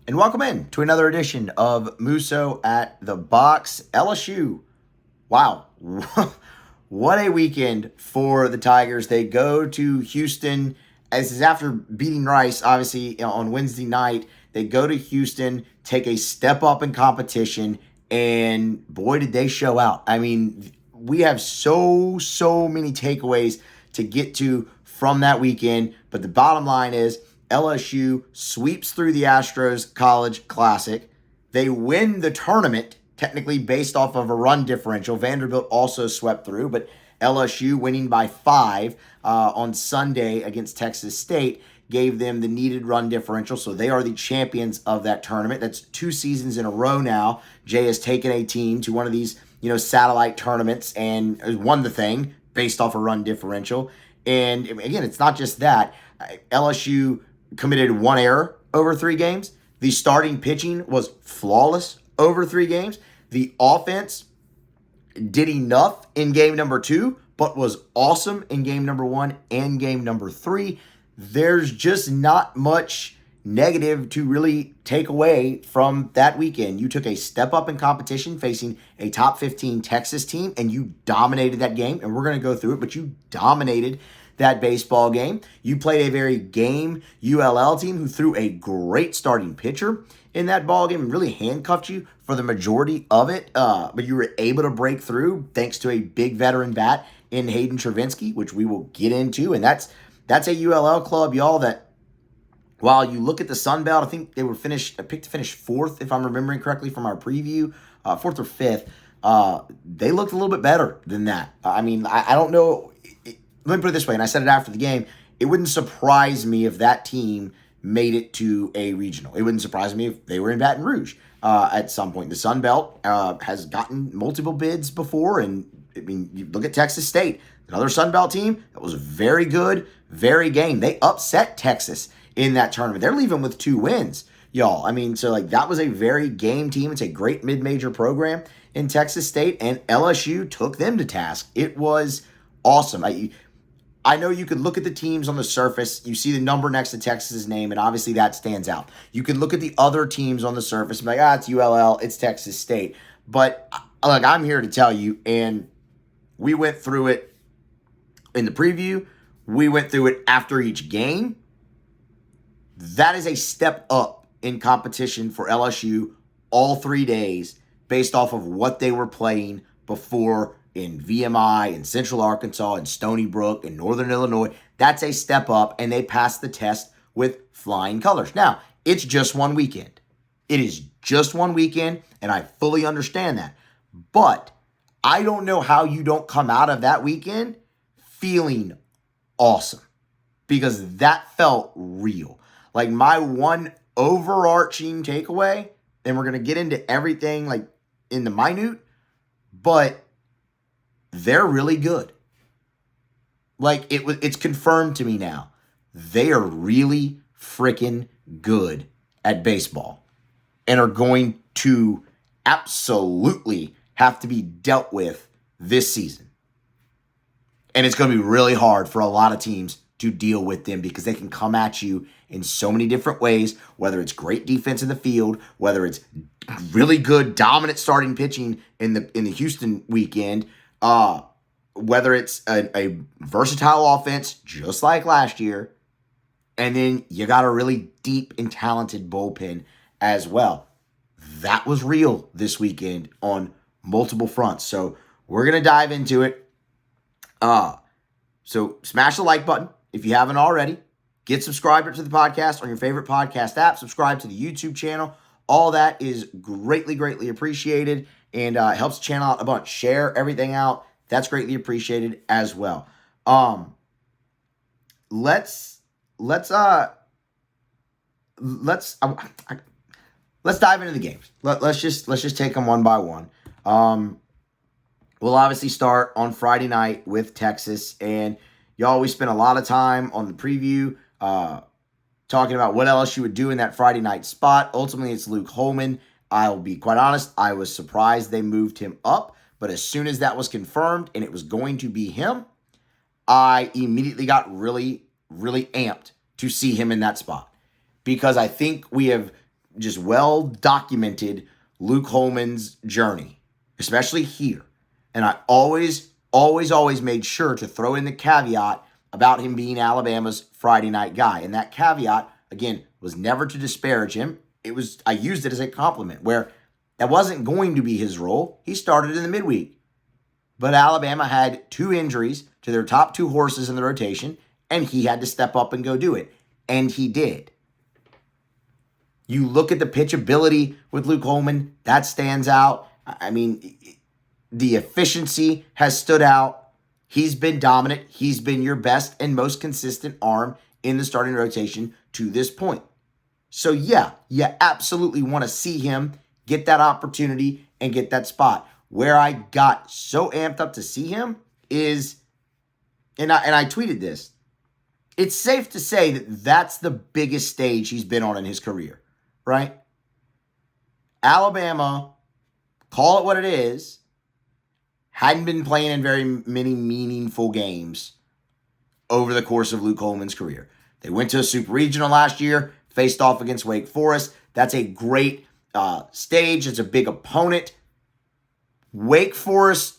and welcome in to another edition of Musso at the Box. LSU, wow, what a weekend for the Tigers. They go to Houston. This is after beating Rice, obviously, on Wednesday night. They go to Houston, take a step up in competition, and boy, did they show out. I mean, we have so many takeaways to get to from that weekend, but the bottom line is LSU sweeps through the Astros College Classic. They win the tournament, technically based off of a run differential. Vanderbilt also swept through, but LSU winning by 5 on Sunday against Texas State gave them the needed run differential, so they are the champions of that tournament. That's 2 seasons in a row now. Jay has taken a team to one of these, satellite tournaments and won the thing based off a run differential. And again, it's not just that. LSU committed 1 error over 3 games. The starting pitching was flawless over 3 games. The offense did enough in game number 2, but was awesome in game number 1 and game number 3. There's just not much negative to really take away from that weekend. You took a step up in competition facing a top 15 Texas team, and you dominated that game. And we're going to go through it, but you dominated that baseball game. You played a very game ULL team who threw a great starting pitcher in that ball game and really handcuffed you for the majority of it. But you were able to break through thanks to a big veteran bat in Hayden Travinski, which we will get into. And that's a ULL club, y'all, that while you look at the Sun Belt, I think they were picked to finish 4th, if I'm remembering correctly from our preview, 4th or 5th. They looked a little bit better than that. I don't know. Let me put it this way, and I said it after the game. It wouldn't surprise me if that team made it to a regional. It wouldn't surprise me if they were in Baton Rouge at some point. The Sun Belt has gotten multiple bids before, and you look at Texas State, another Sun Belt team that was very good, very game. They upset Texas in that tournament. They're leaving with 2 wins, y'all. That was a very game team. It's a great mid-major program in Texas State, and LSU took them to task. It was awesome. I know you could look at the teams on the surface, you see the number next to Texas's name, and obviously that stands out. You could look at the other teams on the surface and be like, it's ULL, it's Texas State. But look, I'm here to tell you, and we went through it in the preview, we went through it after each game. That is a step up in competition for LSU all 3 days based off of what they were playing before in VMI, in Central Arkansas, in Stony Brook, in Northern Illinois. That's a step up, and they passed the test with flying colors. Now, it's just one weekend. It is just one weekend, and I fully understand that. But I don't know how you don't come out of that weekend feeling awesome, because that felt real. Like, my one overarching takeaway, and we're going to get into everything like in the minute, but they're really good. It's confirmed to me now. They are really freaking good at baseball and are going to absolutely have to be dealt with this season. And it's going to be really hard for a lot of teams to deal with them because they can come at you in so many different ways, whether it's great defense in the field, whether it's really good dominant starting pitching in the Houston weekend, whether it's a versatile offense just like last year, and then you got a really deep and talented bullpen as well. That was real this weekend on multiple fronts. So we're going to dive into it. So smash the like button if you haven't already. Get subscribed to the podcast on your favorite podcast app. Subscribe to the YouTube channel. All that is greatly appreciated and helps the channel out a bunch. Share everything out. That's greatly appreciated as well. Let's dive into the games. Let's just take them one by one. We'll obviously start on Friday night with Texas, and y'all, we spent a lot of time on the preview talking about what LSU would do in that Friday night spot. Ultimately, it's Luke Holman. I'll be quite honest, I was surprised they moved him up, but as soon as that was confirmed and it was going to be him, I immediately got really amped to see him in that spot, because I think we have just well documented Luke Holman's journey, especially here. And I always made sure to throw in the caveat about him being Alabama's Friday night guy. And that caveat, again, was never to disparage him. I used it as a compliment, where that wasn't going to be his role. He started in the midweek. But Alabama had 2 injuries to their top 2 horses in the rotation, and he had to step up and go do it. And he did. You look at the pitchability with Luke Holman, that stands out. I mean, the efficiency has stood out. He's been dominant. He's been your best and most consistent arm in the starting rotation to this point. So yeah, you absolutely want to see him get that opportunity and get that spot. Where I got so amped up to see him is, and I tweeted this, it's safe to say that that's the biggest stage he's been on in his career, right? Alabama, call it what it is, hadn't been playing in very many meaningful games over the course of Luke Holman's career. They went to a Super Regional last year, faced off against Wake Forest. That's a great stage. It's a big opponent. Wake Forest,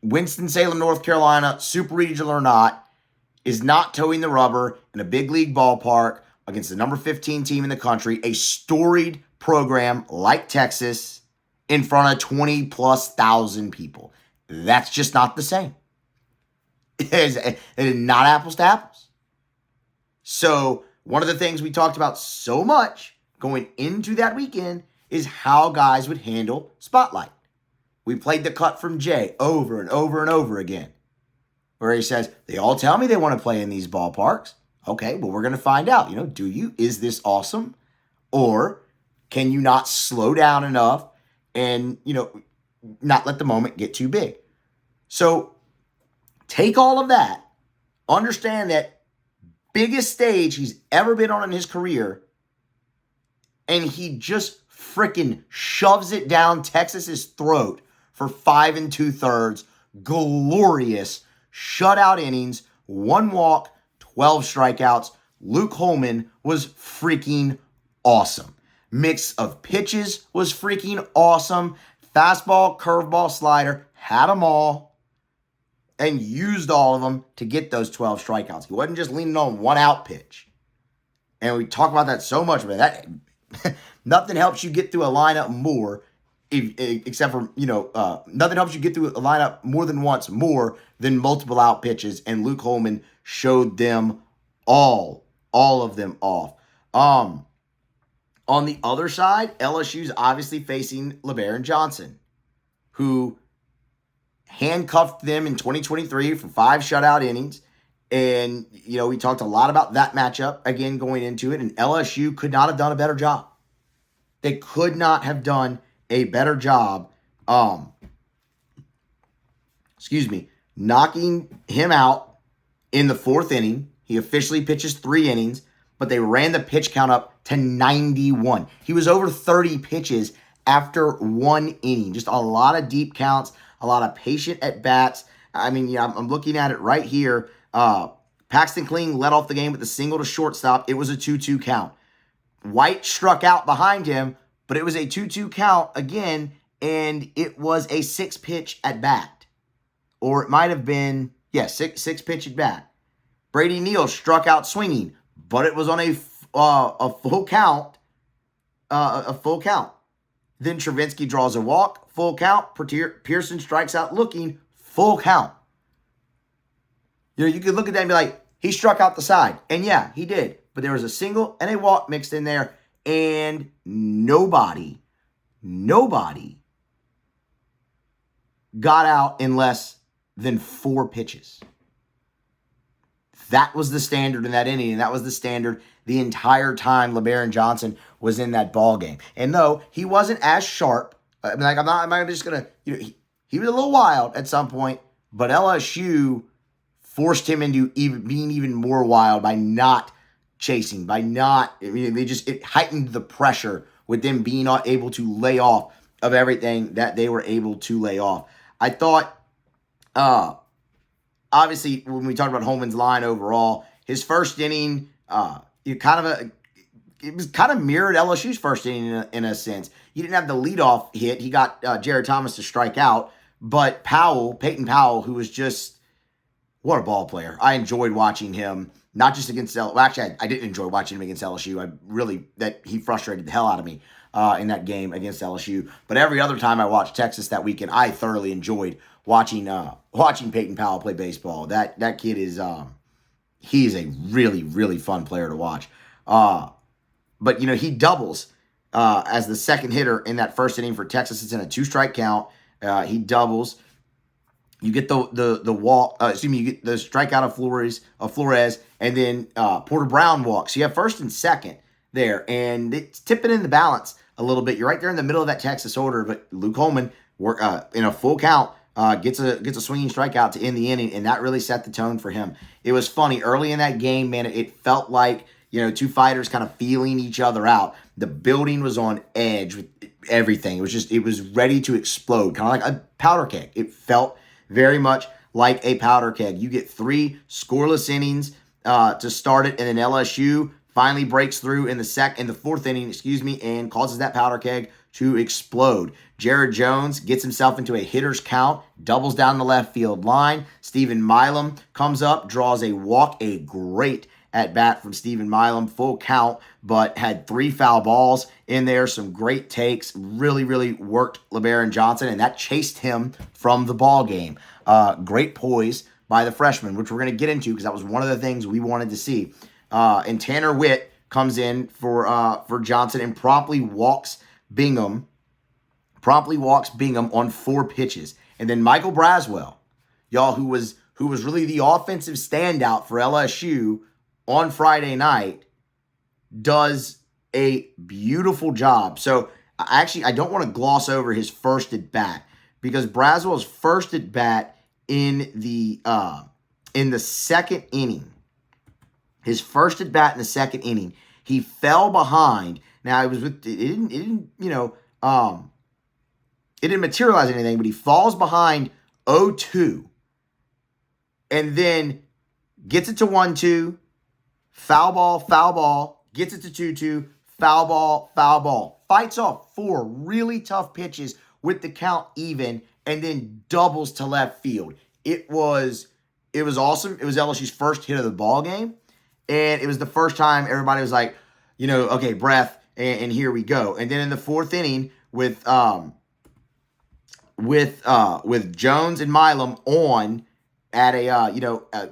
Winston-Salem, North Carolina, Super Regional or not, is not towing the rubber in a big league ballpark against the number 15 team in the country, a storied program like Texas, in front of 20+ thousand people. That's just not the same. It is not apples to apples. So one of the things we talked about so much going into that weekend is how guys would handle spotlight. We played the cut from Jay over and over and over again, where he says, they all tell me they want to play in these ballparks. Okay, well, we're going to find out. Do you? Is this awesome? Or can you not slow down enough and, not let the moment get too big? So take all of that, understand that biggest stage he's ever been on in his career, and he just freaking shoves it down Texas's throat for 5 2/3 glorious shutout innings, 1 walk, 12 strikeouts. Luke Holman was freaking awesome. Mix of pitches was freaking awesome. Fastball, curveball, slider, had them all and used all of them to get those 12 strikeouts. He wasn't just leaning on 1 out pitch. And we talk about that so much, but that nothing helps you get through a lineup more, except for, nothing helps you get through a lineup more than once more than multiple out pitches. And Luke Holman showed them all of them off. On the other side, LSU's obviously facing LeBaron Johnson, who handcuffed them in 2023 for 5 shutout innings. And, we talked a lot about that matchup, again, going into it. And LSU could not have done a better job. They could not have done a better job, knocking him out in the 4th inning. He officially pitches 3 innings, but they ran the pitch count up to 91. He was over 30 pitches after 1 inning. Just a lot of deep counts, a lot of patient at-bats. I mean, I'm looking at it right here. Paxton Kling led off the game with a single to shortstop. It was a 2-2 count. White struck out behind him, but it was a 2-2 count again, and it was a 6-pitch at-bat. Or it might have been, 6-pitch at-bat. Brady Neal struck out swinging, but it was on a full count. Then Travinsky draws a walk, full count. Pearson strikes out looking, full count. You could look at that and be like, he struck out the side. And yeah, he did. But there was a single and a walk mixed in there. And nobody got out in less than 4 pitches. That was the standard in that inning, and that was the standard the entire time LeBaron Johnson was in that ball game. And no, he wasn't as sharp. I'm not just gonna. He was a little wild at some point, but LSU forced him into being even more wild by not chasing, it heightened the pressure with them being not able to lay off of everything that they were able to lay off. I thought, obviously, when we talked about Holman's line overall, his first inning, it it was kind of mirrored LSU's first inning in a sense. He didn't have the leadoff hit. He got Jared Thomas to strike out, but Peyton Powell, who was just, what a ball player. I enjoyed watching him, not just against LSU. Well, actually, I didn't enjoy watching him against LSU. He frustrated the hell out of me in that game against LSU. But every other time I watched Texas that weekend, I thoroughly enjoyed watching Peyton Powell play baseball. That kid is he's a really, really fun player to watch. But, he doubles as the second hitter in that first inning for Texas. It's in a 2-strike count. He doubles. You get the walk. You get the strikeout of Flores, and then Porter Brown walks. So you have first and second there, and it's tipping in the balance a little bit. You're right there in the middle of that Texas order, but Luke Holman in a full count gets a swinging strikeout to end the inning, and that really set the tone for him. It was funny early in that game, man. It felt like two fighters kind of feeling each other out. The building was on edge with everything. It was ready to explode, kind of like a powder keg. It felt very much like a powder keg. You get 3 scoreless innings to start it, and then LSU finally breaks through in the fourth inning, and causes that powder keg to explode. Jared Jones gets himself into a hitter's count, doubles down the left field line. Stephen Milam comes up, draws a walk, a great at bat from Stephen Milam, full count, but had 3 foul balls in there, some great takes, really, really worked LeBaron Johnson, and that chased him from the ball game. Great poise by the freshman, which we're going to get into because that was one of the things we wanted to see. And Tanner Witt comes in for Johnson and promptly walks Bingham on 4 pitches. And then Michael Braswell, y'all, who was really the offensive standout for LSU on Friday night, does a beautiful job. So I don't want to gloss over his first at bat, because Braswell's first at bat in the second inning. His first at bat in the second inning, he fell behind. Now it didn't materialize anything, but he falls behind 0-2, and then gets it to 1-2, foul ball, gets it to 2-2, foul ball, fights off 4 really tough pitches with the count even, and then doubles to left field. It was awesome. It was LSU's first hit of the ball game. And it was the first time everybody was like, okay, breath, and here we go. And then in the fourth inning, with Jones and Milam on at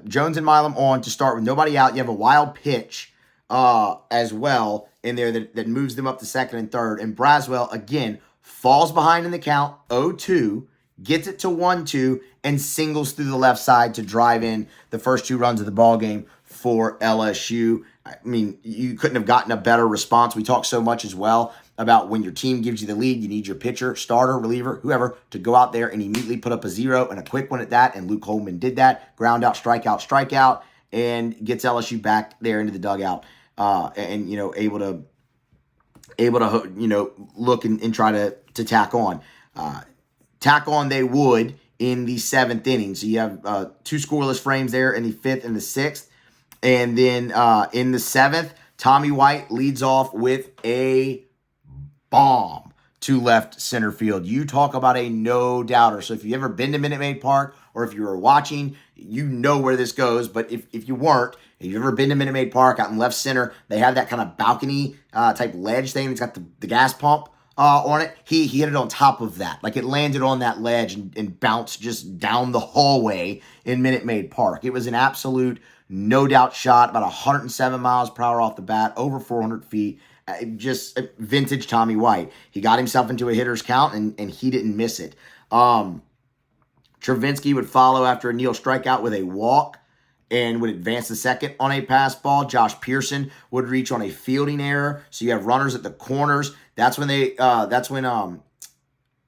Jones and Milam on to start with nobody out. You have a wild pitch as well in there that moves them up to second and third. And Braswell again falls behind in the count, 0-2, gets it to 1-2, and singles through the left side to drive in the first 2 runs of the ball game for LSU. I mean, you couldn't have gotten a better response. We talk so much as well about when your team gives you the lead, you need your pitcher, starter, reliever, whoever, to go out there and immediately put up a 0 and a quick one at that. And Luke Holman did that. Ground out, strikeout, and gets LSU back there into the dugout and able to look and try to tack on. Tack on they would in the 7th inning. So you have 2 scoreless frames there in the 5th and the 6th. And then in the 7th, Tommy White leads off with a bomb to left center field. You talk about a no-doubter. So if you've ever been to Minute Maid Park, or if you were watching, you know where this goes. But if you weren't, if you've ever been to Minute Maid Park out in left center, they have that kind of balcony type ledge thing. It's got the gas pump on it. He hit it on top of that. Like, it landed on that ledge and bounced just down the hallway in Minute Maid Park. It was an absolute no-doubt shot, about 107 miles per hour off the bat, over 400 feet. Just vintage Tommy White. He got himself into a hitter's count, and he didn't miss it. Travinsky would follow after a Neal strikeout with a walk and would advance the second on a pass ball. Josh Pearson would reach on a fielding error. So you have runners at the corners. That's when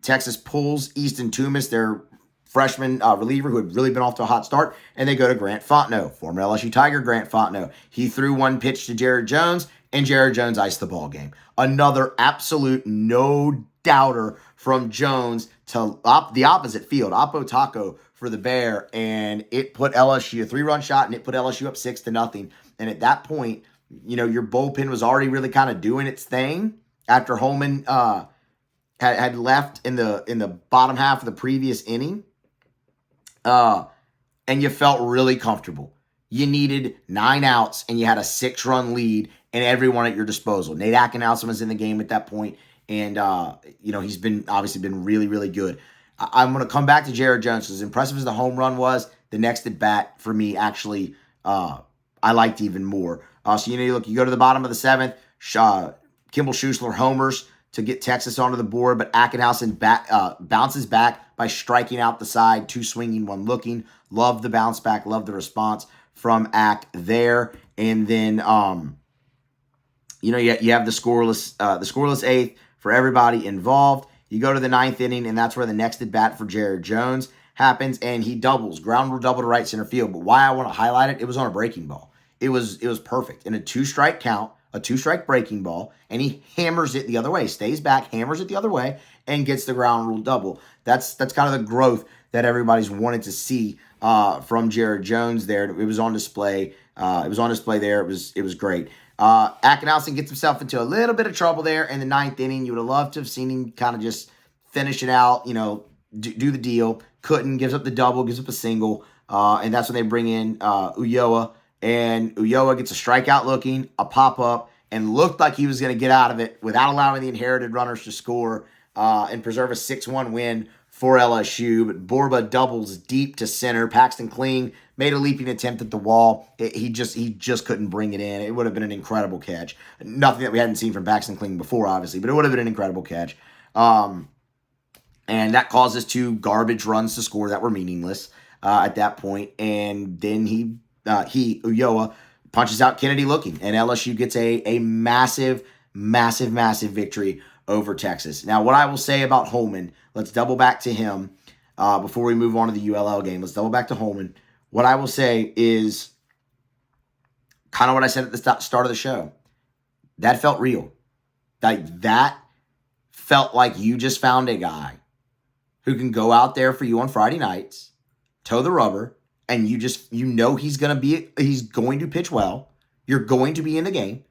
Texas pulls Easton Tumas, their freshman reliever who had really been off to a hot start, and they go to Grant Fontenot, former LSU Tiger Grant Fontenot. He threw one pitch to Jared Jones, and Jared Jones iced the ball game. Another absolute no-doubter from Jones to the opposite field, Oppo Taco for the Bear, and it put LSU, a 3-run shot, and it put LSU up 6-0. And at that point, your bullpen was already really kind of doing its thing after Holman had left in the bottom half of the previous inning. And you felt really comfortable. You needed 9 outs, and you had a 6-run lead, and everyone at your disposal. Nate Atkinson was in the game at that point, and he's obviously been really, really good. I'm going to come back to Jared Jones. As impressive as the home run was, the next at bat for me actually I liked even more. So you go to the bottom of the 7th. Kimball Schuessler homers to get Texas onto the board, but Atkinson bounces back by striking out the side, 2 swinging, 1 looking. Love the bounce back, love the response from Ack there. And then you have the scoreless 8th for everybody involved. You go to the 9th inning, and that's where the next at bat for Jared Jones happens, and he doubles, ground rule double to right center field. But why I want to highlight it, it was on a breaking ball. It was perfect in a 2-strike count, a 2-strike breaking ball, and he hammers it the other way, stays back, hammers it the other way, and gets the ground rule double. That's kind of the growth that everybody's wanted to see from Jared Jones there. It was on display. There. It was great. Atkinson gets himself into a little bit of trouble there in the 9th inning. You would have loved to have seen him kind of just finish it out, do the deal. Couldn't, gives up the double, gives up a single, and that's when they bring in Ulloa. And Ulloa gets a strikeout looking, a pop-up, and looked like he was going to get out of it without allowing the inherited runners to score and preserve a 6-1 win for LSU. But Borba doubles deep to center. Paxton Kling made a leaping attempt at the wall. He just couldn't bring it in. It would have been an incredible catch. Nothing that we hadn't seen from Paxton Kling before, obviously, but it would have been an incredible catch. And that causes 2 garbage runs to score that were meaningless at that point. And then Ulloa punches out Kennedy looking, and LSU gets a massive, massive, massive victory over Texas. Now, what I will say about Holman, let's double back to him before we move on to the ULL game. Let's double back to Holman. What I will say is kind of what I said at the start of the show. That felt real. That felt like you just found a guy who can go out there for you on Friday nights, toe the rubber, and he's going to pitch well. You're going to be in the game.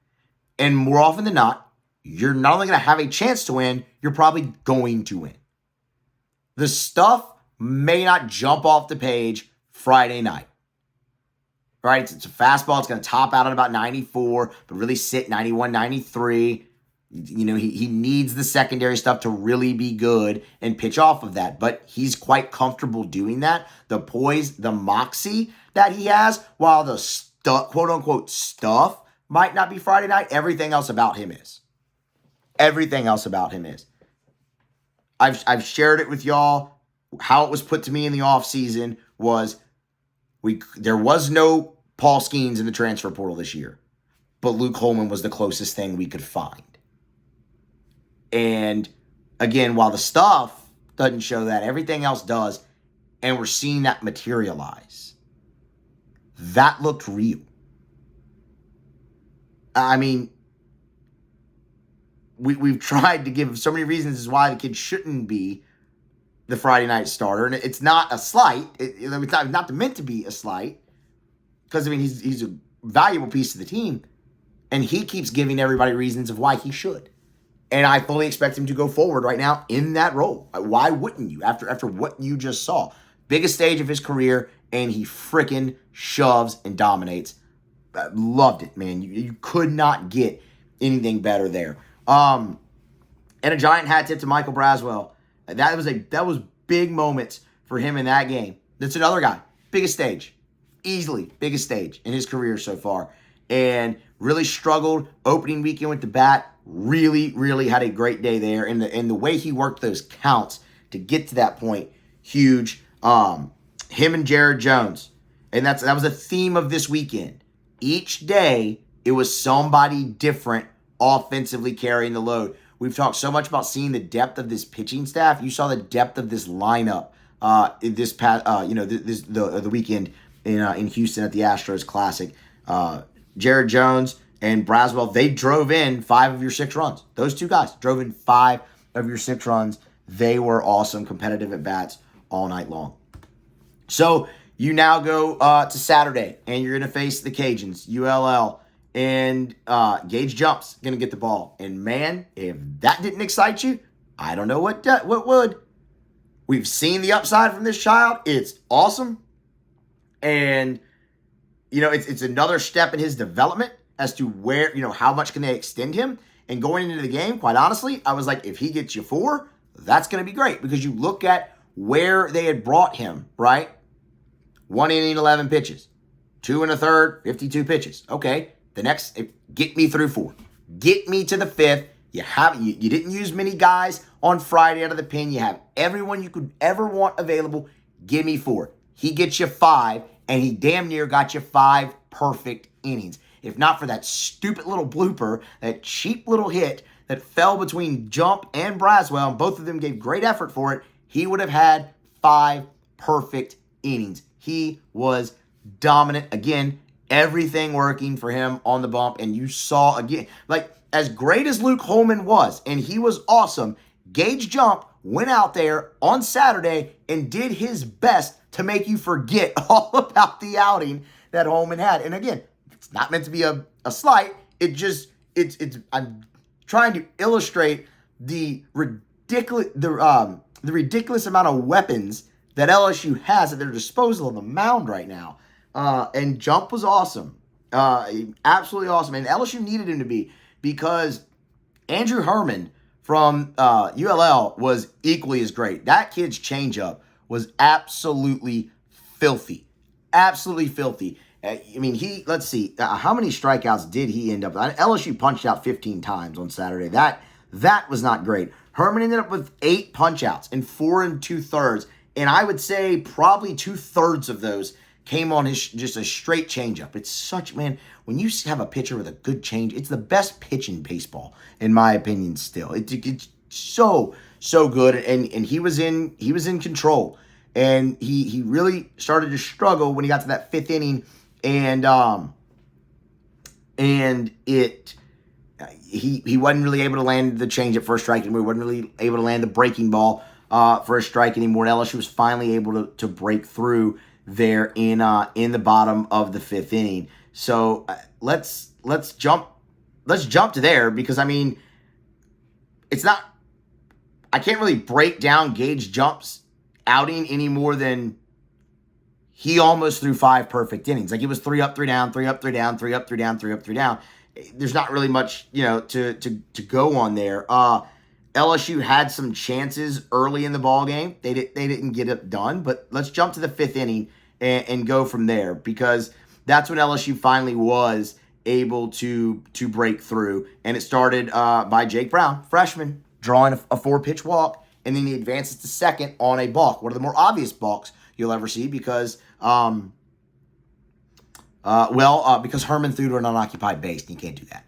And more often than not, you're not only going to have a chance to win, you're probably going to win. The stuff may not jump off the page Friday night. Right? It's a fastball. It's going to top out at about 94, but really sit 91, 93. He needs the secondary stuff to really be good and pitch off of that, but he's quite comfortable doing that. The poise, the moxie that he has, while the quote-unquote stuff might not be Friday night, everything else about him is. Everything else about him is. I've shared it with y'all. How it was put to me in the offseason was there was no Paul Skeens in the transfer portal this year, but Luke Holman was the closest thing we could find. And again, while the stuff doesn't show that, everything else does, and we're seeing that materialize. That looked real. I mean, we've tried to give so many reasons as why the kid shouldn't be the Friday night starter, and it's not a slight. It's not meant to be a slight, because he's a valuable piece of the team, and he keeps giving everybody reasons of why he should. And I fully expect him to go forward right now in that role. Why wouldn't you? After what you just saw. Biggest stage of his career, and he freaking shoves and dominates. I loved it, man. You could not get anything better there. And a giant hat tip to Michael Braswell. That was big moments for him in that game. That's another guy. Biggest stage. Easily biggest stage in his career so far. And really struggled opening weekend with the bat. Really, really had a great day there. And the way he worked those counts to get to that point, huge. Him and Jared Jones. And that was a theme of this weekend. Each day, it was somebody different offensively carrying the load. We've talked so much about seeing the depth of this pitching staff. You saw the depth of this lineup this past, the weekend in Houston at the Astros Classic. Jared Jones and Braswell, they drove in 5 of your 6 runs. Those 2 guys drove in 5 of your 6 runs. They were awesome, competitive at bats all night long. So you now go to Saturday, and you're going to face the Cajuns, ULL, and Gage Jump's going to get the ball. And man, if that didn't excite you, I don't know what would. We've seen the upside from this child. It's awesome. And, it's another step in his development as to where, how much can they extend him. And going into the game, quite honestly, I was like, if he gets you 4, that's going to be great. Because you look at where they had brought him, right? 1 inning, 11 pitches. 2 1/3, 52 pitches. Okay, the next, get me through 4. Get me to the 5th. You didn't use many guys on Friday out of the pen. You have everyone you could ever want available. Give me 4. He gets you 5, and he damn near got you 5 perfect innings. If not for that stupid little blooper, that cheap little hit that fell between Jump and Braswell, and both of them gave great effort for it, he would have had 5 perfect innings. He was dominant. Again, everything working for him on the bump. And you saw, again, like, as great as Luke Holman was, and he was awesome, Gage Jump went out there on Saturday and did his best to make you forget all about the outing that Holman had. And again, it's not meant to be a slight. I'm trying to illustrate the ridiculous amount of weapons that LSU has at their disposal on the mound right now. And Jump was awesome. Absolutely awesome. And LSU needed him to be, because Andrew Herman from ULL was equally as great. That kid's changeup was absolutely filthy. Absolutely filthy. Let's see, how many strikeouts did he end up with? LSU punched out 15 times on Saturday. That was not great. Herman ended up with 8 punch-outs and 4 2/3. And I would say probably 2/3 of those came on just a straight changeup. It's such, man, when you have a pitcher with a good change, it's the best pitch in baseball, in my opinion, still. It's so good. And he was in control. And he really started to struggle when he got to that 5th inning. And he wasn't really able to land the changeup for a strike anymore. He wasn't really able to land the breaking ball for a strike anymore. And LSU was finally able to break through there in the bottom of the 5th inning. So let's jump to there, because it's not, I can't really break down Gage Jump's outing any more than he almost threw 5 perfect innings. Like, it was 3 up, 3 down, 3 up, 3 down, 3 up, 3 down, 3 up, 3 down. There's not really much, to go on there. LSU had some chances early in the ball game. They didn't get it done, but let's jump to the 5th inning and go from there, because that's when LSU finally was able to break through. And it started by Jake Brown, freshman, drawing a 4-pitch walk, and then he advances to second on a balk. One of the more obvious balks you'll ever see, because because Herman threw to an unoccupied base, and you can't do that.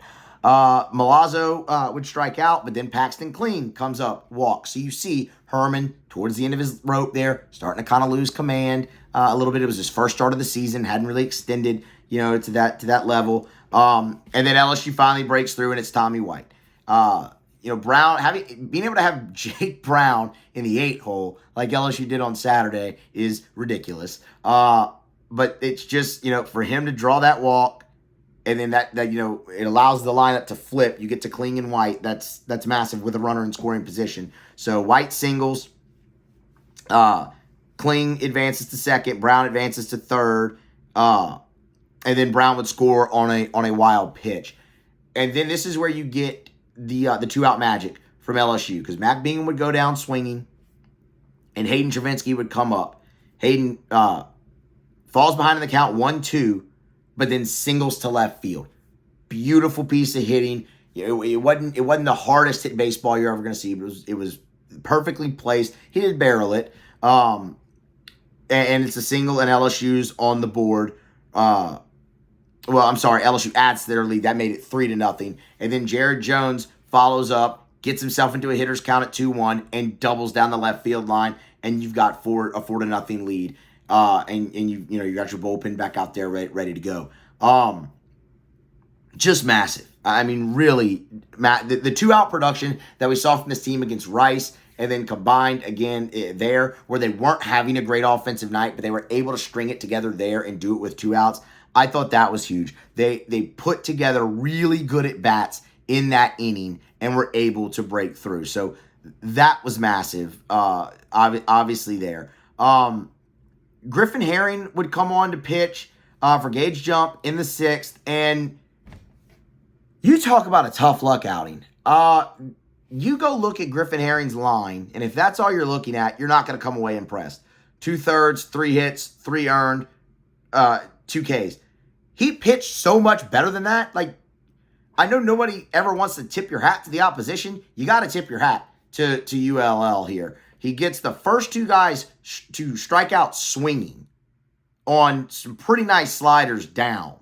Milazzo would strike out, but then Paxton Clean comes up, walks. So you see Herman towards the end of his rope there, starting to kind of lose command a little bit. It was his first start of the season, hadn't really extended, to that level. And then LSU finally breaks through, and it's Tommy White. Brown, being able to have Jake Brown in the 8 hole like LSU did on Saturday is ridiculous. But it's just, for him to draw that walk, and then that it allows the lineup to flip. You get to Kling and White. That's massive with a runner in scoring position. So White singles. Kling advances to second. Brown advances to third. And then Brown would score on a wild pitch. And then this is where you get the 2-out magic from LSU, because Mac Bingham would go down swinging, and Hayden Travinski would come up. Hayden falls behind in the count 1-2. But then singles to left field. Beautiful piece of hitting. It wasn't the hardest hit baseball you're ever going to see, but it was perfectly placed. He did barrel it. And it's a single, and LSU's on the board. LSU adds to their lead. That made it 3-0. And then Jared Jones follows up, gets himself into a hitter's count at 2-1, and doubles down the left field line, and you've got a 4-0 lead. And you got your bullpen back out there ready to go. Just massive. Really, the 2-out production that we saw from this team against Rice, and then combined again there, where they weren't having a great offensive night, but they were able to string it together there and do it with 2 outs. I thought that was huge. They put together really good at bats in that inning and were able to break through. So that was massive, obviously there. Griffin Herring would come on to pitch for Gage Jump in the 6th, and you talk about a tough luck outing. You go look at Griffin Herring's line, and if that's all you're looking at, you're not going to come away impressed. 2/3, 3 hits, 3 earned, 2 Ks. He pitched so much better than that. Like, I know nobody ever wants to tip your hat to the opposition. You got to tip your hat to ULL here. He gets the first 2 guys to strike out swinging on some pretty nice sliders down.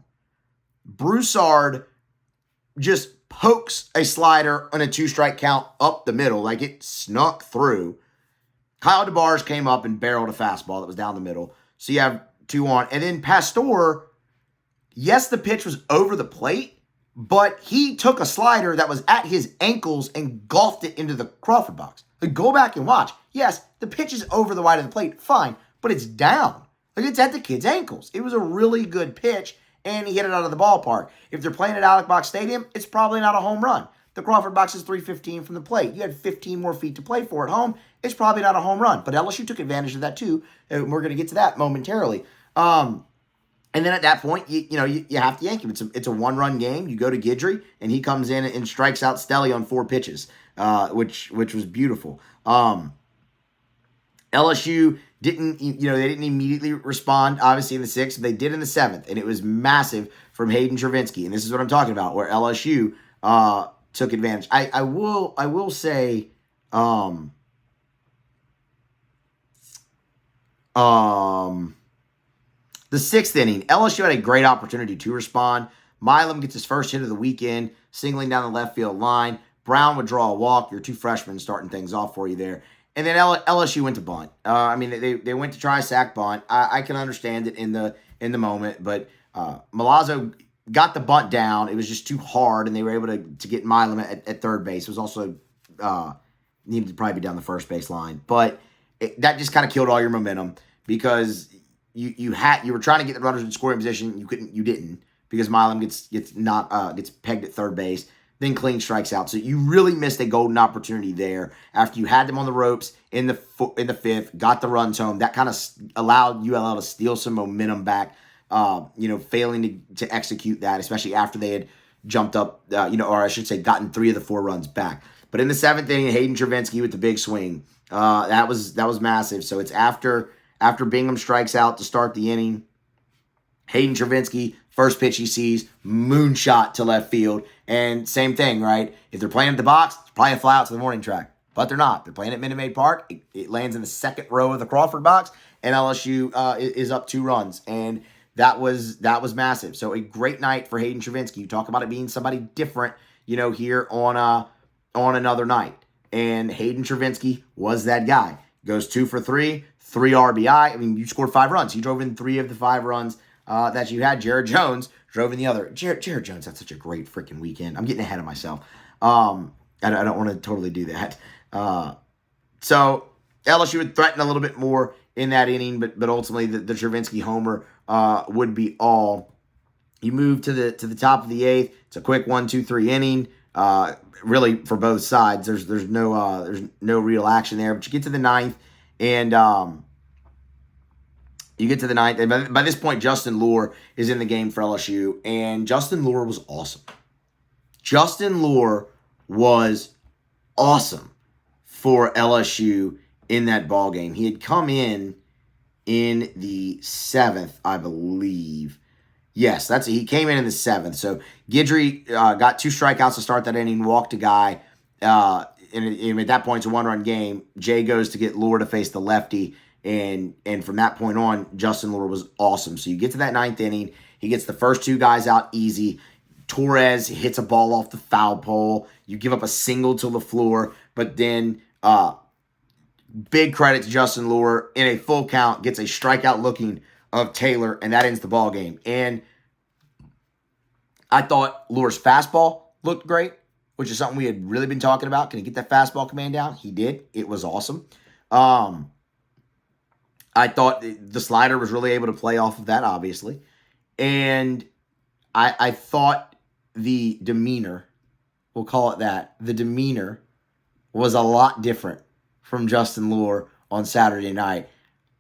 Broussard just pokes a slider on a 2-strike count up the middle, like it snuck through. Kyle DeBarge came up and barreled a fastball that was down the middle. So you have 2 on. And then Pastor, yes, the pitch was over the plate, but he took a slider that was at his ankles and golfed it into the Crawford box. Like, go back and watch. Yes, the pitch is over the wide of the plate, fine, but it's down. Like, it's at the kid's ankles. It was a really good pitch, and he hit it out of the ballpark. If they're playing at Alec Box Stadium, it's probably not a home run. The Crawford box is 315 from the plate. You had 15 more feet to play for at home. It's probably not a home run. But LSU took advantage of that too, and we're going to get to that momentarily. And then at that point, you have to yank him. It's a 1-run game. You go to Guidry, and he comes in and strikes out Stelly on 4 pitches, which was beautiful. LSU didn't immediately respond, obviously, in the 6th. They did in the 7th, and it was massive from Hayden Travinski. And this is what I'm talking about, where LSU took advantage. I will say, the 6th inning, LSU had a great opportunity to respond. Milam gets his first hit of the weekend, singling down the left field line. Brown would draw a walk. Your 2 freshmen starting things off for you there. And then LSU went to bunt. They went to try a sack bunt. I can understand it in the moment, but Milazzo got the bunt down. It was just too hard, and they were able to get Milam at third base. It was also needed to probably be down the first base line, but that just kind of killed all your momentum because you were trying to get the runners in scoring position. You didn't because Milam gets pegged at third base. Then Kling strikes out. So you really missed a golden opportunity there after you had them on the ropes in the 5th, got the runs home. That kind of allowed ULL to steal some momentum back, failing to execute that, especially after they had jumped up, or I should say gotten 3 of the 4 runs back. But in the 7th inning, Hayden Travinski with the big swing. That was massive. So it's after Bingham strikes out to start the inning. Hayden Travinski, first pitch he sees, moonshot to left field. And same thing, right? If they're playing at the box, it's probably a fly out to the morning track. But they're not. They're playing at Minute Maid Park. It lands in the 2nd row of the Crawford box, and LSU is up 2 runs. And that was massive. So a great night for Hayden Travinski. You talk about it being somebody different, here on another night. And Hayden Travinski was that guy. Goes 2 for 3, 3 RBI. I mean, you scored 5 runs. He drove in 3 of the 5 runs that you had. Jared Jones drove in the other. Jared Jones had such a great freaking weekend. I'm getting ahead of myself. I don't want to totally do that. So LSU would threaten a little bit more in that inning, but ultimately the Travinski homer would be all. You move to the top of the 8th. It's a quick 1-2-3 inning. Really for both sides. There's no real action there. But you get to the 9th, and and by this point, Justin Lohr is in the game for LSU, and Justin Lohr was awesome. Justin Lohr was awesome for LSU in that ball game. He had come in the 7th, I believe. Yes, he came in the 7th. So Guidry got 2 strikeouts to start that inning, walked a guy, and at that point, it's a 1-run game. Jay goes to get Lohr to face the lefty. And from that point on, Justin Lohr was awesome. So you get to that 9th inning. He gets the first 2 guys out easy. Torres hits a ball off the foul pole. You give up a single to LaFleur. But then big credit to Justin Lohr. In a full count, gets a strikeout looking of Taylor. And that ends the ball game. And I thought Lohr's fastball looked great, which is something we had really been talking about. Can he get that fastball command down? He did. It was awesome. I thought the slider was really able to play off of that, obviously. And I thought the demeanor, we'll call it that, the demeanor was a lot different from Justin Lure on Saturday night.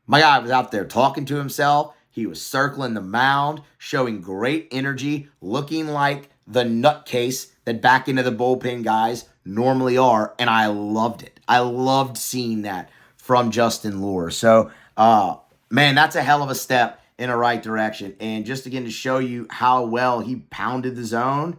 My guy was out there talking to himself. He was circling the mound, showing great energy, looking like the nutcase that back into the bullpen guys normally are, and I loved it. I loved seeing that from Justin Lure. So, man, that's a hell of a step in the right direction. And just again to show you how well he pounded the zone,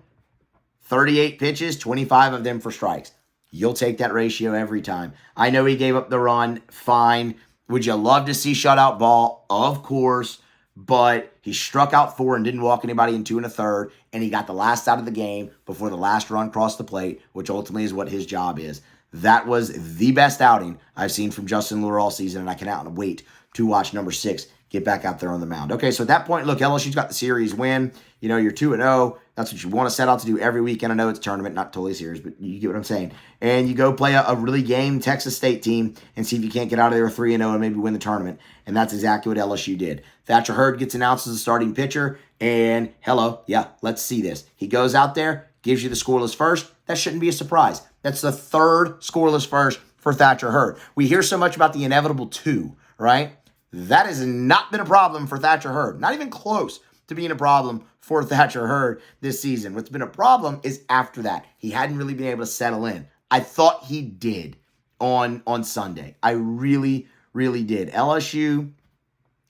38 pitches, 25 of them for strikes. You'll take that ratio every time. I know he gave up the run, fine. Would you love to see shutout ball? Of course. But he struck out 4 and didn't walk anybody in 2 1/3, and he got the last out of the game before the last run crossed the plate, which ultimately is what his job is. That was the best outing I've seen from Justin Lure all season, and I cannot wait to watch number 6 get back out there on the mound. Okay, so at that point, look, LSU's got the series win. You know, you're 2-0. That's what you want to set out to do every weekend. I know it's a tournament, not totally serious, but you get what I'm saying. And you go play a really game Texas State team and see if you can't get out of there 3-0 and maybe win the tournament. And that's exactly what LSU did. Thatcher Hurd gets announced as a starting pitcher, and hello, yeah, let's see this. He goes out there, gives you the scoreless first. That shouldn't be a surprise. That's the 3rd scoreless first for Thatcher Hurd. We hear so much about the inevitable 2, right? That has not been a problem for Thatcher Hurd. Not even close to being a problem for Thatcher Hurd this season. What's been a problem is after that. He hadn't really been able to settle in. I thought he did on Sunday. I really, really did. LSU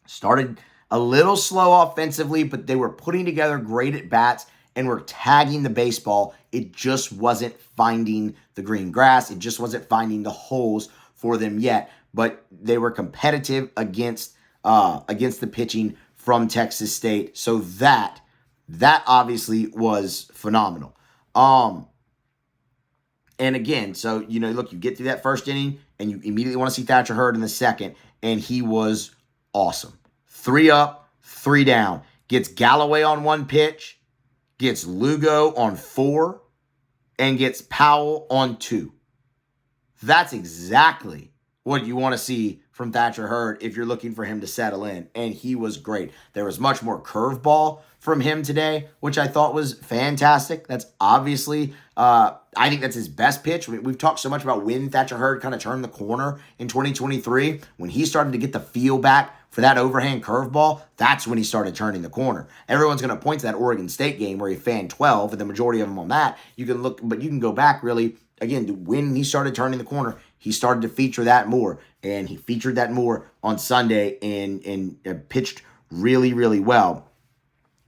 started a little slow offensively, but they were putting together great at-bats and were tagging the baseball. It just wasn't finding the green grass. It just wasn't finding the holes for them yet. But they were competitive against the pitching from Texas State. So that obviously was phenomenal. And again, so, you know, look, you get through that first inning and you immediately want to see Thatcher Hurd in the second, and he was awesome. 3 up, 3 down. Gets Galloway on 1 pitch, gets Lugo on 4, and gets Powell on 2. That's exactly what you want to see from Thatcher Hurd if you're looking for him to settle in. And he was great. There was much more curveball from him today, which I thought was fantastic. That's obviously, I think that's his best pitch. We've talked so much about when Thatcher Hurd kind of turned the corner in 2023. When he started to get the feel back for that overhand curveball, that's when he started turning the corner. Everyone's going to point to that Oregon State game where he fanned 12, and the majority of them on that. You can look, but you can go back really, again, to when he started turning the corner. He started to feature that more, and he featured that more on Sunday and pitched really, really well.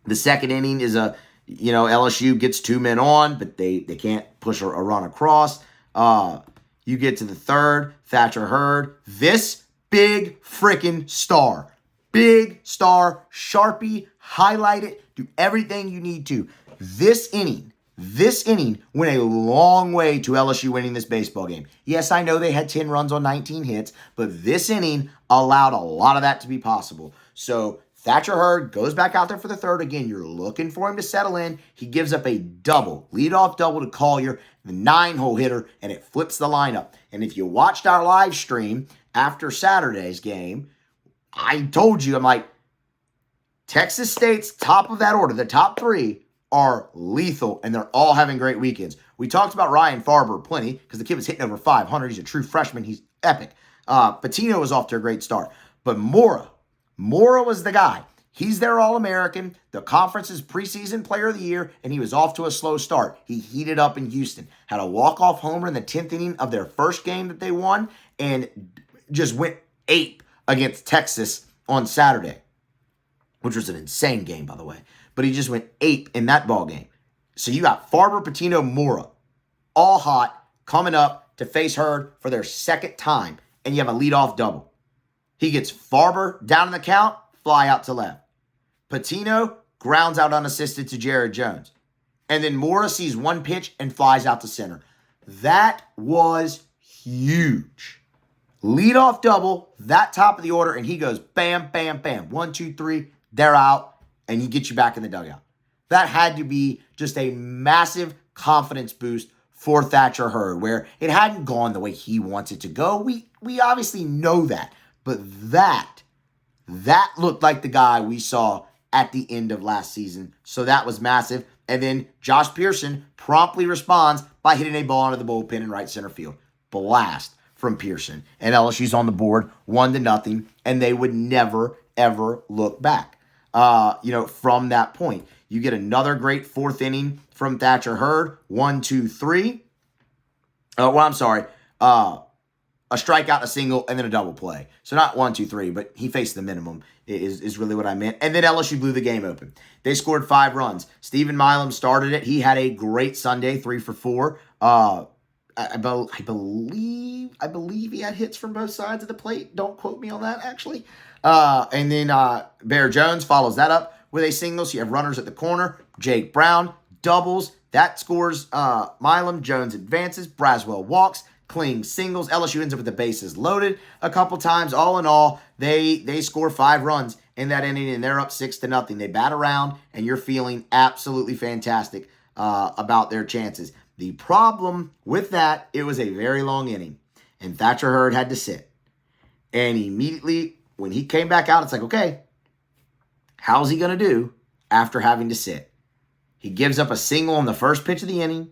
The second inning is LSU gets 2 men on, but they can't push a run across. You get to the third, Thatcher Hurd, this big freaking star, Sharpie, highlight it, do everything you need to. This inning went a long way to LSU winning this baseball game. Yes, I know they had 10 runs on 19 hits, but this inning allowed a lot of that to be possible. So Thatcher Hurd goes back out there for the third. Again, you're looking for him to settle in. He gives up a leadoff double to Collier, the 9-hole hitter, and it flips the lineup. And if you watched our live stream after Saturday's game, I told you, I'm like, Texas State's top of that order, the top 3, are lethal, and they're all having great weekends. We talked about Ryan Farber plenty because the kid was hitting over 500. He's a true freshman. He's epic. Patino was off to a great start. But Mora was the guy. He's their All-American, the conference's preseason player of the year, and he was off to a slow start. He heated up in Houston, had a walk-off homer in the 10th inning of their first game that they won, and just went ape against Texas on Saturday, which was an insane game, by the way. But he just went ape in that ball game. So you got Farber, Patino, Mora, all hot, coming up to face Hurd for their second time, and you have a leadoff double. He gets Farber down in the count, fly out to left. Patino grounds out unassisted to Jared Jones. And then Mora sees 1 pitch and flies out to center. That was huge. Leadoff double, that top of the order, and he goes bam, bam, bam. 1, 2, 3, they're out. And he gets you back in the dugout. That had to be just a massive confidence boost for Thatcher Hurd, where it hadn't gone the way he wants it to go. We obviously know that. But that looked like the guy we saw at the end of last season. So that was massive. And then Josh Pearson promptly responds by hitting a ball into the bullpen in right center field. Blast from Pearson. And LSU's on the board 1-0, and they would never, ever look back. From that point. You get another great fourth inning from Thatcher Hurd. 1, 2, 3. A strikeout, a single, and then a double play. So not 1, 2, 3, but he faced the minimum is really what I meant. And then LSU blew the game open. They scored 5 runs. Stephen Milam started it. He had a great Sunday, 3 for 4. I believe he had hits from both sides of the plate. Don't quote me on that, actually. And then Bear Jones follows that up with a single. So you have runners at the corner. Jake Brown doubles. That scores Milam. Jones advances. Braswell walks. Kling singles. LSU ends up with the bases loaded a couple times. All in all, they score 5 runs in that inning, and they're up 6-0. They bat around, and you're feeling absolutely fantastic about their chances. The problem with that, it was a very long inning, and Thatcher Hurd had to sit. And immediately, when he came back out, it's like, okay, how's he going to do after having to sit? He gives up a single on the first pitch of the inning,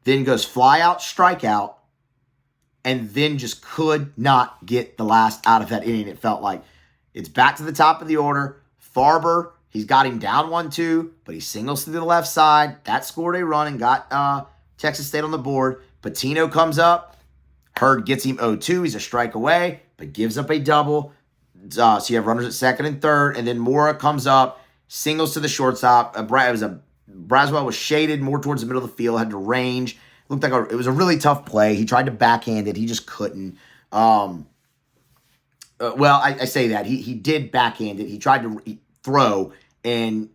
then goes fly out, strikeout, and then just could not get the last out of that inning. It felt like it's back to the top of the order. Farber, he's got him down 1-2, but he singles to the left side. That scored a run and got Texas State on the board. Patino comes up. Hurd gets him 0-2. He's a strike away, but gives up a double. So you have runners at second and third, and then Mora comes up, singles to the shortstop. Braswell was shaded more towards the middle of the field, had to range. Looked like it was a really tough play. He tried to backhand it. He just couldn't. I say that. He did backhand it. He tried to throw, and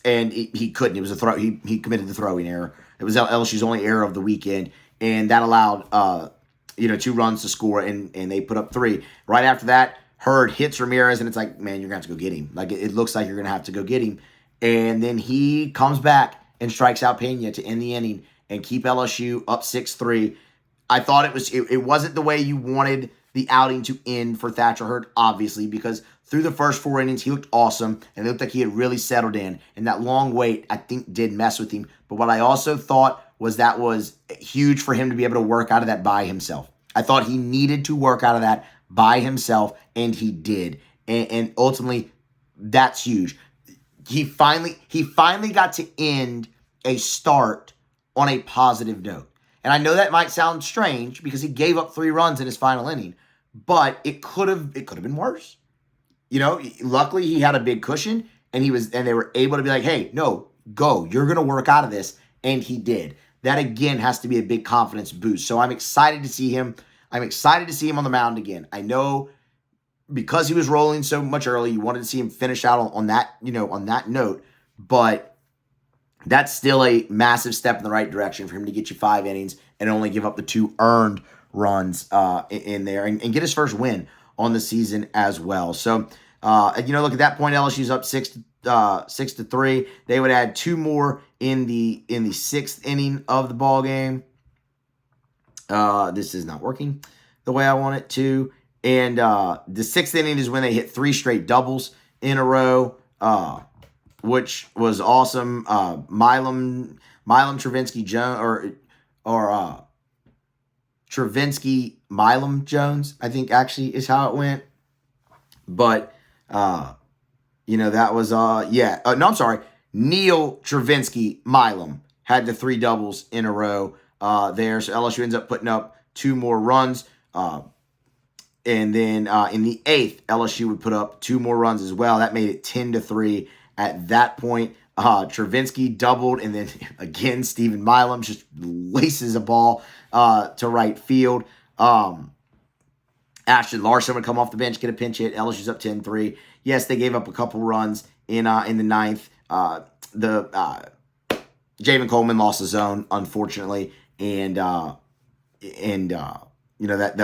he couldn't. It was a throw. He committed the throwing error. It was LSU's only error of the weekend, and that allowed 2 runs to score, and they put up 3. Right after that, Hurd hits Ramirez, and it's like, man, you're going to have to go get him. Like, it looks like you're going to have to go get him. And then he comes back and strikes out Pena to end the inning and keep LSU up 6-3. I thought it wasn't the way you wanted the outing to end for Thatcher Hurd, obviously, because through the first 4 innings, he looked awesome, and it looked like he had really settled in. And that long wait, I think, did mess with him. But what I also thought was that was huge for him to be able to work out of that by himself. I thought he needed to work out of that by himself, and he did. And ultimately, that's huge. He finally got to end a start on a positive note. And I know that might sound strange because he gave up 3 runs in his final inning, but it could have been worse. Luckily he had a big cushion, and they were able to be like, hey, no, go. You're going to work out of this. And he did. That again has to be a big confidence boost. So I'm excited to see him. I'm excited to see him on the mound again. I know because he was rolling so much early, you wanted to see him finish out on that note, but that's still a massive step in the right direction for him to get you 5 innings and only give up the 2 earned runs in there and get his first win on the season as well. So, look, at that point, LSU's up 6-3. They would add 2 more in the 6th inning of the ball game. This is not working the way I want it to. And the 6th inning is when they hit 3 straight doubles in a row, which was awesome. Milam Travinsky Jones or Travinsky Milam Jones, I think actually is how it went. But that was I'm sorry. Neil Travinsky Milam had the 3 doubles in a row there. So LSU ends up putting up 2 more runs. And then in the 8th, LSU would put up 2 more runs as well. That made it 10-3 at that point. Travinsky doubled, and then again, Stephen Milam just laces a ball to right field. Ashton Larson would come off the bench, get a pinch hit. LSU's up 10-3. Yes, they gave up a couple runs in the 9th. Javen Coleman lost the zone, unfortunately, and that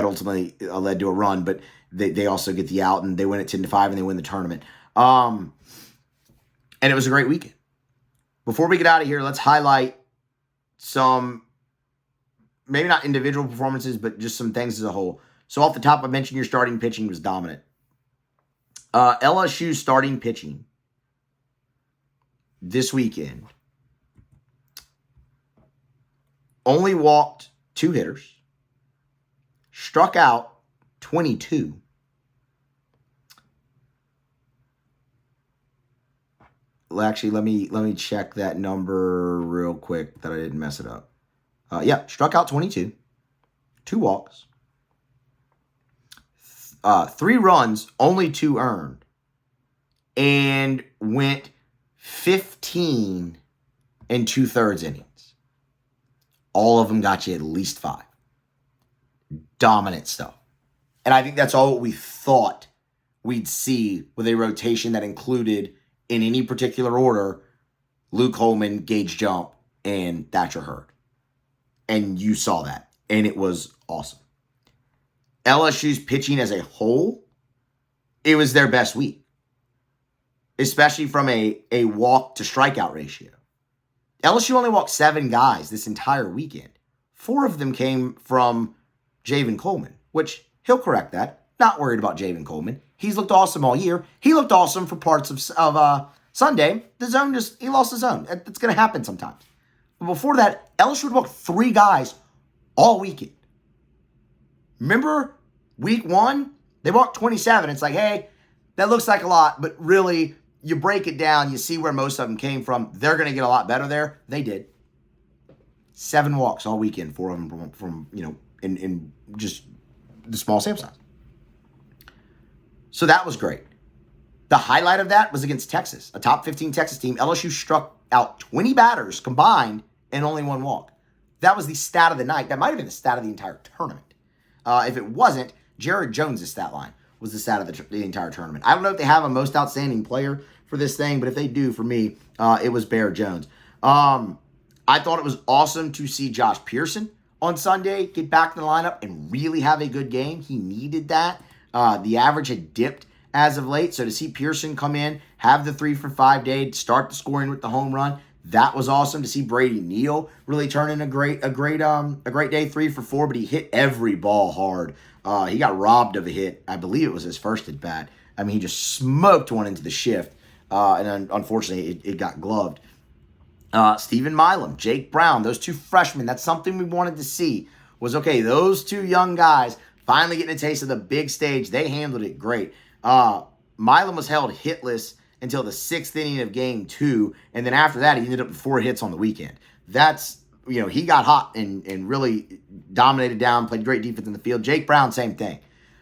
ultimately led to a run, but they also get the out, and they win at 10-5, and they win the tournament. And it was a great weekend. Before we get out of here, let's highlight some, maybe not individual performances, but just some things as a whole. So off the top, I mentioned your starting pitching was dominant. LSU starting pitching this weekend only walked 2 hitters, struck out 22. Actually, let me check that number real quick that I didn't mess it up. Yeah, struck out 22, 2 walks, 3 runs, only 2 earned, and went 15 and 2/3 innings. All of them got you at least 5. Dominant stuff. And I think that's all what we thought we'd see with a rotation that included, in any particular order, Luke Holman, Gage Jump, and Thatcher Hurd. And you saw that. And it was awesome. LSU's pitching as a whole, it was their best week. Especially from a walk to strikeout ratio. LSU only walked 7 guys this entire weekend. 4 of them came from Javen Coleman, which he'll correct that. Not worried about Javen Coleman. He's looked awesome all year. He looked awesome for parts of Sunday. The zone he lost the zone. It's going to happen sometimes. But before that, LSU would walk 3 guys all weekend. Remember week 1? They walked 27. It's like, hey, that looks like a lot, but really, you break it down, you see where most of them came from. They're going to get a lot better there. They did. 7 walks all weekend, 4 of them from in just the small sample size. So that was great. The highlight of that was against Texas, a top 15 Texas team. LSU struck out 20 batters combined and only 1 walk. That was the stat of the night. That might have been the stat of the entire tournament. If it wasn't, Jared Jones' stat line was the stat of the entire tournament. I don't know if they have a most outstanding player for this thing, but if they do, for me, it was Bear Jones. I thought it was awesome to see Josh Pearson on Sunday get back in the lineup and really have a good game. He needed that. The average had dipped as of late, so to see Pearson come in, have the 3-for-5 day, start the scoring with the home run, that was awesome. To see Brady Neal really turn in a great day, 3-for-4, but he hit every ball hard. He got robbed of a hit. I believe it was his first at bat. I mean, he just smoked one into the shift, and unfortunately, it got gloved. Stephen Milam, Jake Brown, those 2 freshmen, that's something we wanted to see. Was, okay, those 2 young guys finally getting a taste of the big stage. They handled it great. Milam was held hitless until the 6th inning of game 2, and then after that, he ended up with 4 hits on the weekend. That's, he got hot and really dominated down, played great defense in the field. Jake Brown, same thing.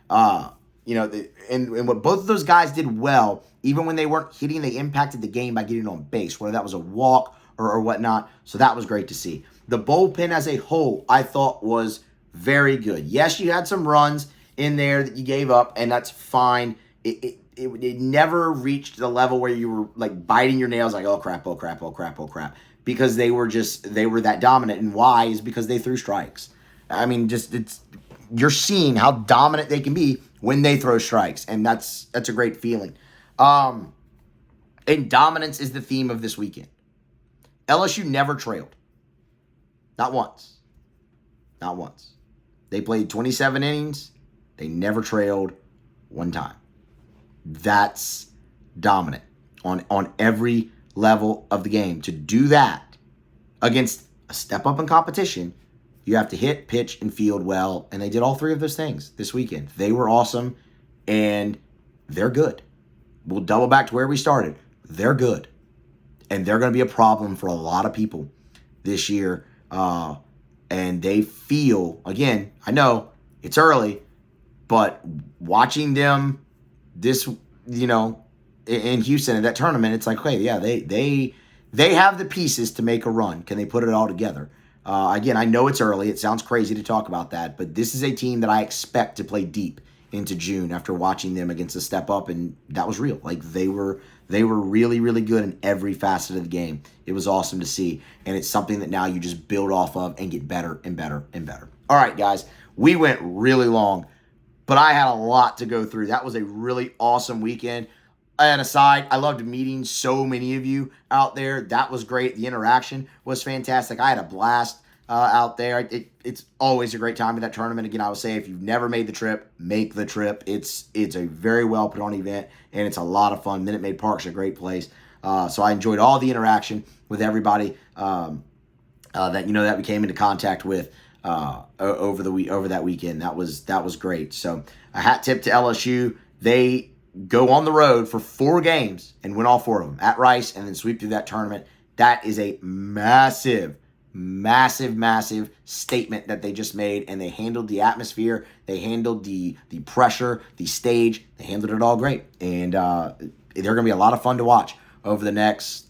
And what both of those guys did well, even when they weren't hitting, they impacted the game by getting on base, whether that was a walk or whatnot. So that was great to see. The bullpen as a whole, I thought, was very good. Yes, you had some runs in there that you gave up, and that's fine. It never reached the level where you were like biting your nails, like, oh crap, oh crap, oh crap, oh crap, because they were that dominant. And why is because they threw strikes. I mean, you're seeing how dominant they can be when they throw strikes, and that's a great feeling. And dominance is the theme of this weekend. LSU never trailed. Not once. Not once. They played 27 innings. They never trailed one time. That's dominant on every level of the game. To do that against a step up in competition, you have to hit, pitch, and field well. And they did all 3 of those things this weekend. They were awesome, and they're good. We'll double back to where we started. They're good. And they're going to be a problem for a lot of people this year. And they feel, again, I know it's early, but watching them this, in Houston at that tournament, it's like, okay, yeah, they have the pieces to make a run. Can they put it all together? Again, I know it's early. It sounds crazy to talk about that, but this is a team that I expect to play deep into June after watching them against a step up, and that was real. Like, they were really, really good in every facet of the game. It was awesome to see, and it's something that now you just build off of and get better and better and better. All right, guys, we went really long, but I had a lot to go through. That was a really awesome weekend. And aside, I loved meeting so many of you out there. That was great. The interaction was fantastic. I had a blast out there. It's always a great time at that tournament. Again, I would say if you've never made the trip, make the trip. It's a very well put on event, and it's a lot of fun. Minute Maid Park's a great place. So I enjoyed all the interaction with everybody that we came into contact with over that weekend. That was great. So a hat tip to LSU. They go on the road for 4 games and win all 4 of them at Rice and then sweep through that tournament. That is a massive statement that they just made, and they handled the atmosphere, they handled the pressure, the stage, they handled it all great. And they're going to be a lot of fun to watch over the next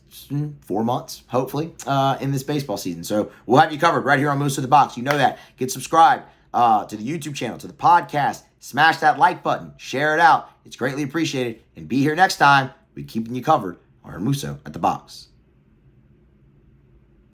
4 months, hopefully, in this baseball season. So we'll have you covered right here on Musso the Box. You know that. Get subscribed to the YouTube channel, to the podcast. Smash that like button. Share it out. It's greatly appreciated. And be here next time. We're keeping you covered on Musso at the Box.